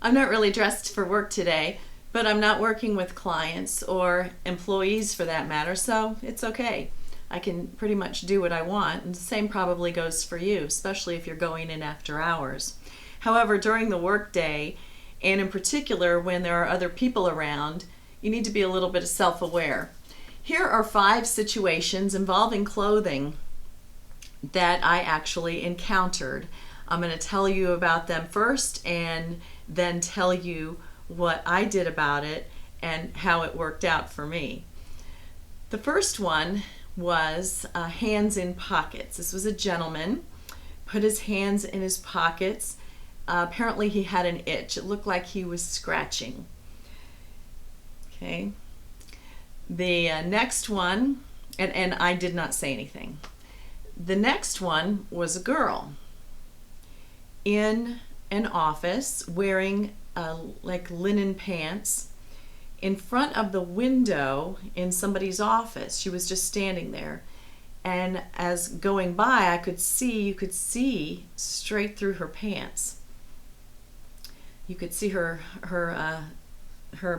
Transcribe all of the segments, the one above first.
I'm not really dressed for work today, but I'm not working with clients or employees for that matter, so it's okay. I can pretty much do what I want, and the same probably goes for you, especially if you're going in after hours. However, during the workday, and in particular when there are other people around, you need to be a little bit self-aware. Here are 5 situations involving clothing that I actually encountered. I'm going to tell you about them first and then tell you what I did about it and how it worked out for me. The first one was hands in pockets. This was a gentleman, put his hands in his pockets. Apparently he had an itch. It looked like he was scratching. Okay. The next one, and I did not say anything. The next one was a girl in an office wearing like linen pants in front of the window in somebody's office. She was just standing there, and as going by, you could see straight through her pants. You could see her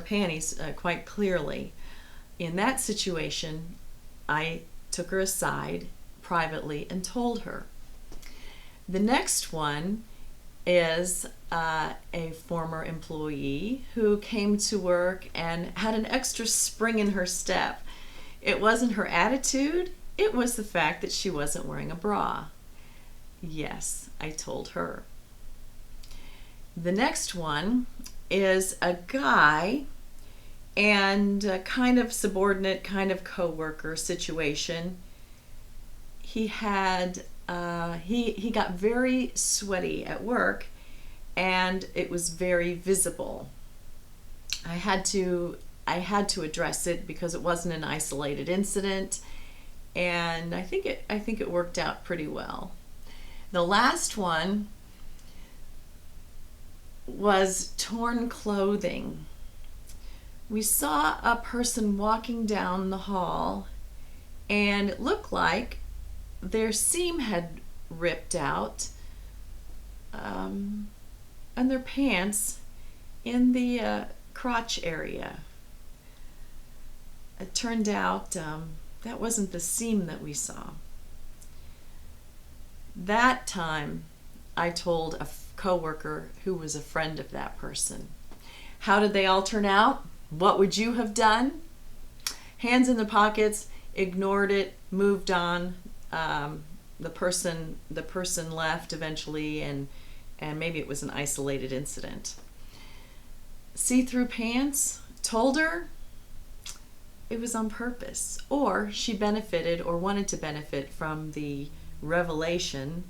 panties quite clearly. In that situation, I took her aside privately and told her. The next one is a former employee who came to work and had an extra spring in her step. It wasn't her attitude, it was the fact that she wasn't wearing a bra. Yes, I told her. The next one is a guy and a kind of subordinate, kind of co-worker situation. He had he got very sweaty at work, and it was very visible. I had to address it because it wasn't an isolated incident, and I think it worked out pretty well. The last one was torn clothing. We saw a person walking down the hall, and it looked like their seam had ripped out, and their pants in the crotch area. It turned out that wasn't the seam that we saw. That time, I told a coworker who was a friend of that person. How did they all turn out? What would you have done? Hands in the pockets, ignored it, moved on. The person left eventually, and maybe it was an isolated incident. See-through pants, told her it was on purpose, or she benefited or wanted to benefit from the revelation,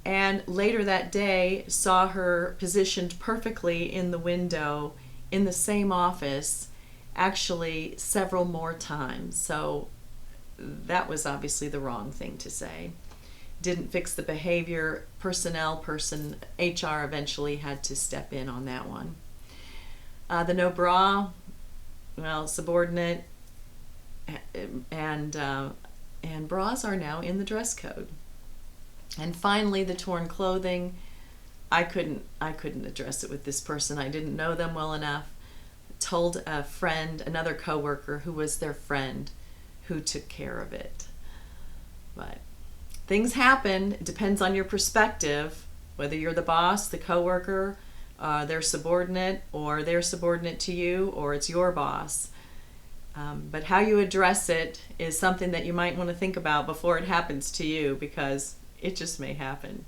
and later that day saw her positioned perfectly in the window in the same office, actually several more times. So that was obviously the wrong thing to say. Didn't fix the behavior. HR eventually had to step in on that one. The no bra, well, subordinate, and bras are now in the dress code. And finally, the torn clothing. I couldn't address it with this person. I didn't know them well enough. Told a friend, another coworker who was their friend, who took care of it. But things happen. It depends on your perspective, whether you're the boss, the coworker, their subordinate, or they're subordinate to you, or it's your boss. But how you address it is something that you might want to think about before it happens to you, because it just may happen.